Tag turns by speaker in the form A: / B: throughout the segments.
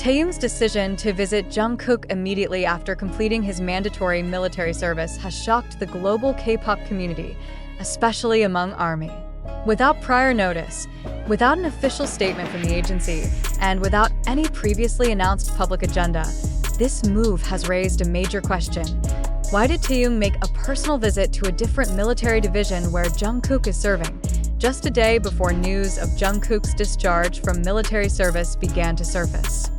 A: Taehyung's decision to visit Jungkook immediately after completing his mandatory military service has shocked the global K-pop community, especially among ARMY. Without prior notice, without an official statement from the agency, and without any previously announced public agenda, this move has raised a major question. Why did Taehyung make a personal visit to a different military division where Jungkook is serving, just a day before news of Jungkook's discharge from military service began to surface?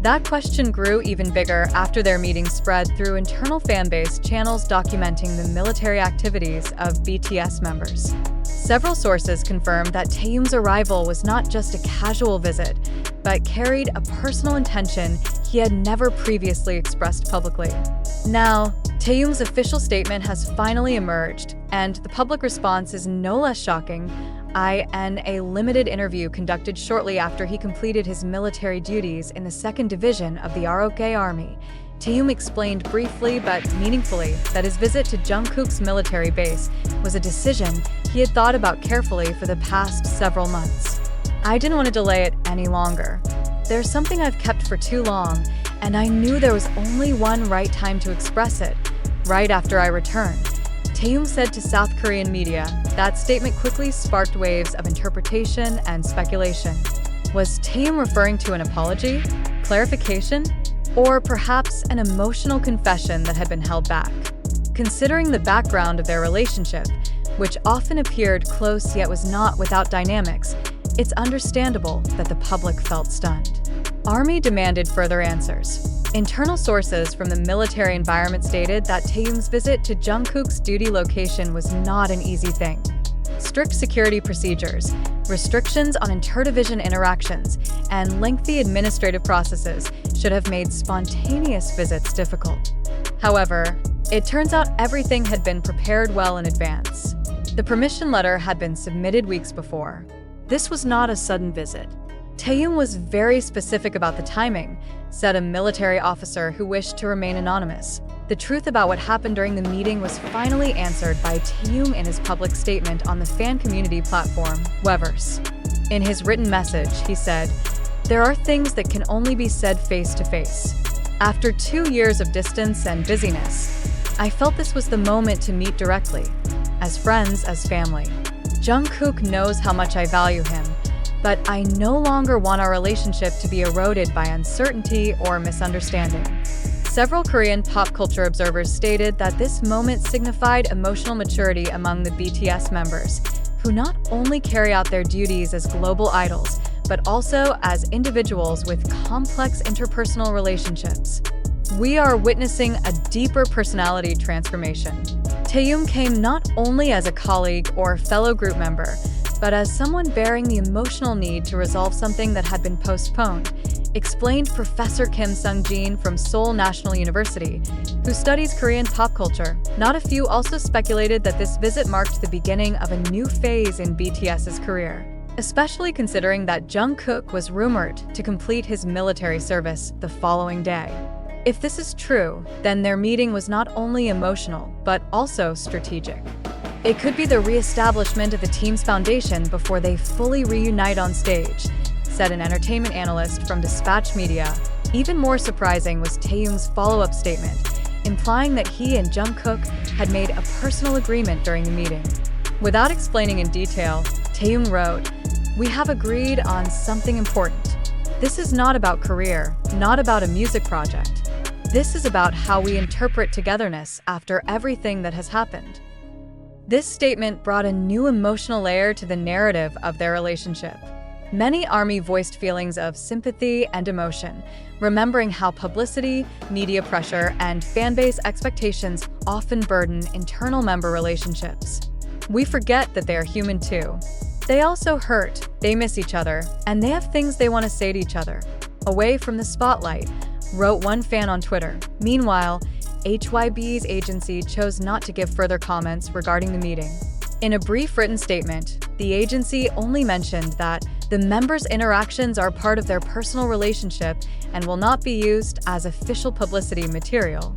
A: That question grew even bigger after their meeting spread through internal fanbase channels documenting the military activities of BTS members. Several sources confirmed that Taehyung's arrival was not just a casual visit, but carried a personal intention he had never previously expressed publicly. Now, Taehyung's official statement has finally emerged, and the public response is no less shocking. In a limited interview conducted shortly after he completed his military duties in the 2nd Division of the ROK Army, Taehyung explained briefly but meaningfully that his visit to Jungkook's military base was a decision he had thought about carefully for the past several months. "I didn't want to delay it any longer. There's something I've kept for too long, and I knew there was only one right time to express it, right after I returned," Taehyung said to South Korean media. That statement quickly sparked waves of interpretation and speculation. Was Taehyung referring to an apology, clarification, or perhaps an emotional confession that had been held back? Considering the background of their relationship, which often appeared close yet was not without dynamics, it's understandable that the public felt stunned. ARMY demanded further answers. Internal sources from the military environment stated that Taehyung's visit to Jungkook's duty location was not an easy thing. Strict security procedures, restrictions on inter-division interactions, and lengthy administrative processes should have made spontaneous visits difficult. However, it turns out everything had been prepared well in advance. The permission letter had been submitted weeks before. This was not a sudden visit. Taehyung was very specific about the timing, said a military officer who wished to remain anonymous. The truth about what happened during the meeting was finally answered by Taehyung in his public statement on the fan community platform, weverse. In his written message, he said, "There are things that can only be said face to face. After 2 years of distance and busyness, I felt this was the moment to meet directly, as friends, as family. Jungkook knows how much I value him, but I no longer want our relationship to be eroded by uncertainty or misunderstanding." Several Korean pop culture observers stated that this moment signified emotional maturity among the BTS members, who not only carry out their duties as global idols, but also as individuals with complex interpersonal relationships. "We are witnessing a deeper personality transformation." Taehyung came not only as a colleague or fellow group member, but as someone bearing the emotional need to resolve something that had been postponed, explained Professor Kim Sung-jin from Seoul National University, who studies Korean pop culture. Not a few also speculated that this visit marked the beginning of a new phase in BTS's career, especially considering that Jungkook was rumored to complete his military service the following day. If this is true, then their meeting was not only emotional, but also strategic. It could be the re-establishment of the team's foundation before they fully reunite on stage, said an entertainment analyst from Dispatch Media. Even more surprising was Taehyung's follow-up statement, implying that he and Jungkook had made a personal agreement during the meeting. Without explaining in detail, Taehyung wrote, "We have agreed on something important. This is not about career, not about a music project. This is about how we interpret togetherness after everything that has happened." This statement brought a new emotional layer to the narrative of their relationship. Many ARMY voiced feelings of sympathy and emotion, remembering how publicity, media pressure, and fanbase expectations often burden internal member relationships. "We forget that they are human too. They also hurt, they miss each other, and they have things they want to say to each other. Away from the spotlight," wrote one fan on Twitter. Meanwhile, HYB's agency chose not to give further comments regarding the meeting. In a brief written statement, the agency only mentioned that the members' interactions are part of their personal relationship and will not be used as official publicity material.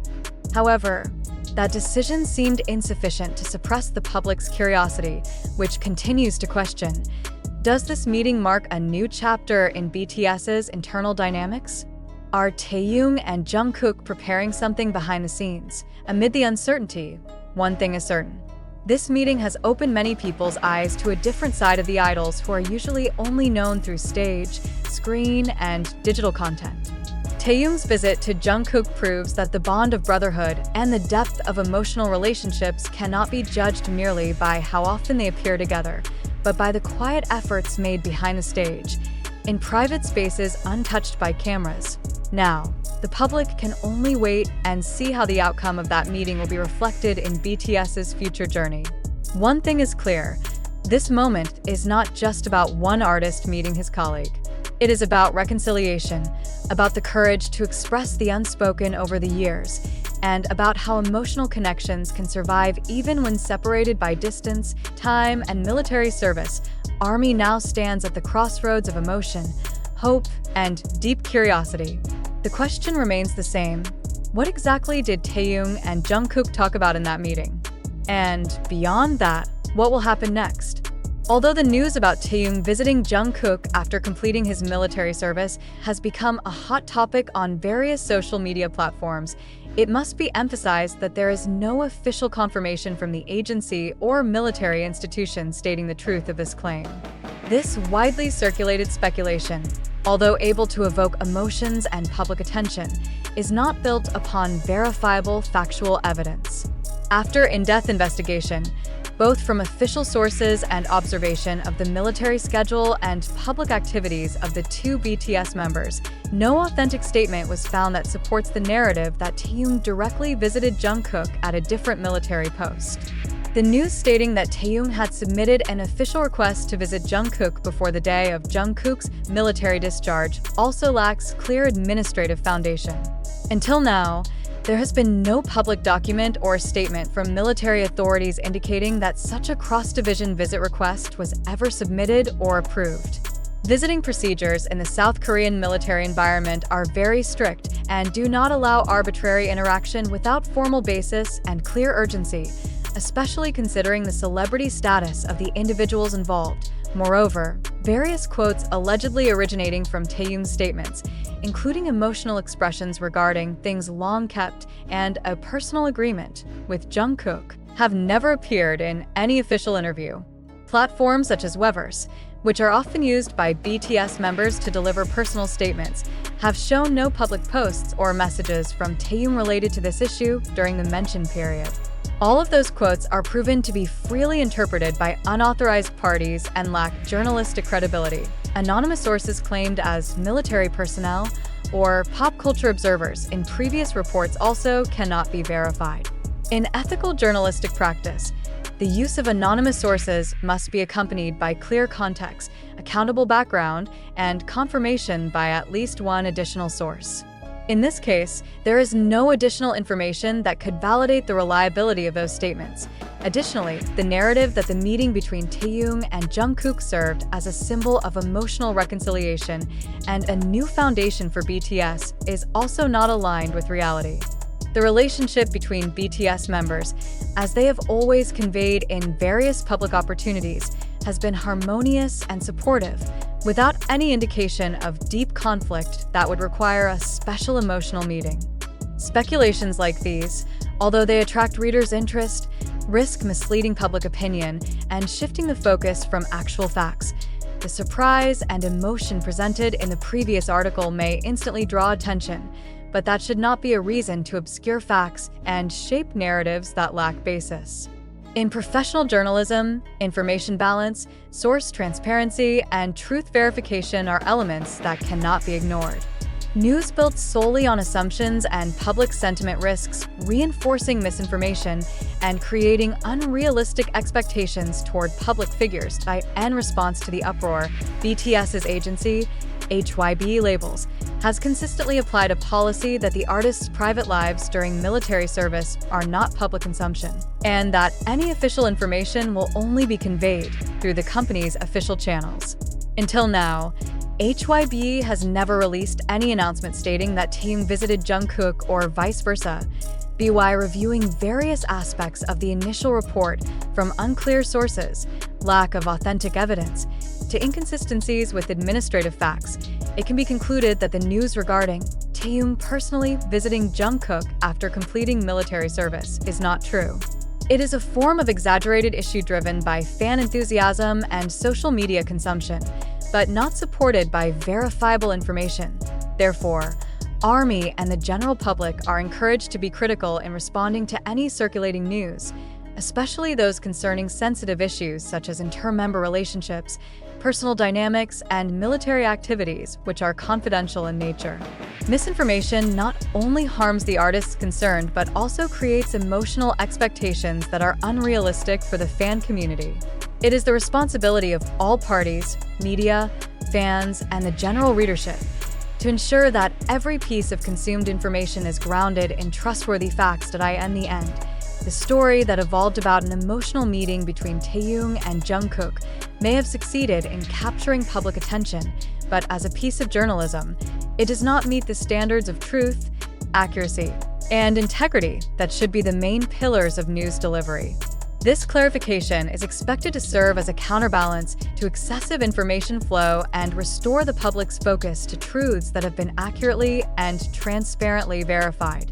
A: However, that decision seemed insufficient to suppress the public's curiosity, which continues to question, does this meeting mark a new chapter in BTS's internal dynamics? Are Taehyung and Jungkook preparing something behind the scenes? Amid the uncertainty, one thing is certain. This meeting has opened many people's eyes to a different side of the idols who are usually only known through stage, screen, and digital content. Taehyung's visit to Jungkook proves that the bond of brotherhood and the depth of emotional relationships cannot be judged merely by how often they appear together, but by the quiet efforts made behind the stage, in private spaces untouched by cameras. Now, the public can only wait and see how the outcome of that meeting will be reflected in BTS's future journey. One thing is clear, this moment is not just about one artist meeting his colleague. It is about reconciliation, about the courage to express the unspoken over the years, and about how emotional connections can survive even when separated by distance, time, and military service. ARMY now stands at the crossroads of emotion, hope, and deep curiosity. The question remains the same. What exactly did Taehyung and Jungkook talk about in that meeting? And beyond that, what will happen next? Although the news about Taehyung visiting Jungkook after completing his military service has become a hot topic on various social media platforms, it must be emphasized that there is no official confirmation from the agency or military institution stating the truth of this claim. This widely circulated speculation, although able to evoke emotions and public attention, is not built upon verifiable factual evidence. After in-depth investigation, both from official sources and observation of the military schedule and public activities of the two BTS members, no authentic statement was found that supports the narrative that Taehyung directly visited Jungkook at a different military post. The news stating that Taehyung had submitted an official request to visit Jungkook before the day of Jungkook's military discharge also lacks clear administrative foundation. Until now, there has been no public document or statement from military authorities indicating that such a cross-division visit request was ever submitted or approved. Visiting procedures in the South Korean military environment are very strict and do not allow arbitrary interaction without formal basis and clear urgency, especially considering the celebrity status of the individuals involved. Moreover, various quotes allegedly originating from Taehyung's statements, including emotional expressions regarding things long kept and a personal agreement with Jungkook, have never appeared in any official interview. Platforms such as weverse, which are often used by BTS members to deliver personal statements, have shown no public posts or messages from Taehyung related to this issue during the mentioned period. All of those quotes are proven to be freely interpreted by unauthorized parties and lack journalistic credibility. Anonymous sources claimed as military personnel or pop culture observers in previous reports also cannot be verified. In ethical journalistic practice, the use of anonymous sources must be accompanied by clear context, accountable background, and confirmation by at least one additional source. In this case, there is no additional information that could validate the reliability of those statements. Additionally, the narrative that the meeting between Taehyung and Jungkook served as a symbol of emotional reconciliation and a new foundation for BTS is also not aligned with reality. The relationship between BTS members, as they have always conveyed in various public opportunities, has been harmonious and supportive, without any indication of deep conflict that would require a special emotional meeting. Speculations like these, although they attract readers' interest, risk misleading public opinion and shifting the focus from actual facts. The surprise and emotion presented in the previous article may instantly draw attention, but that should not be a reason to obscure facts and shape narratives that lack basis. In professional journalism, information balance, source transparency, and truth verification are elements that cannot be ignored. News built solely on assumptions and public sentiment risks reinforcing misinformation and creating unrealistic expectations toward public figures. In response to the uproar, BTS's agency, HYB Labels, has consistently applied a policy that the artists' private lives during military service are not public consumption, and that any official information will only be conveyed through the company's official channels. Until now, HYB has never released any announcement stating that Taehyung visited Jungkook or vice versa, BY reviewing various aspects of the initial report from unclear sources, lack of authentic evidence, to inconsistencies with administrative facts. It can be concluded that the news regarding Taehyung personally visiting Jungkook after completing military service is not true. It is a form of exaggerated issue driven by fan enthusiasm and social media consumption, but not supported by verifiable information. Therefore, ARMY and the general public are encouraged to be critical in responding to any circulating news, especially those concerning sensitive issues such as inter-member relationships, personal dynamics, and military activities, which are confidential in nature. Misinformation not only harms the artists concerned, but also creates emotional expectations that are unrealistic for the fan community. It is the responsibility of all parties, media, fans, and the general readership to ensure that every piece of consumed information is grounded in trustworthy facts. In the end, the story that evolved about an emotional meeting between Taehyung and Jungkook may have succeeded in capturing public attention, but as a piece of journalism, it does not meet the standards of truth, accuracy, and integrity that should be the main pillars of news delivery. This clarification is expected to serve as a counterbalance to excessive information flow and restore the public's focus to truths that have been accurately and transparently verified.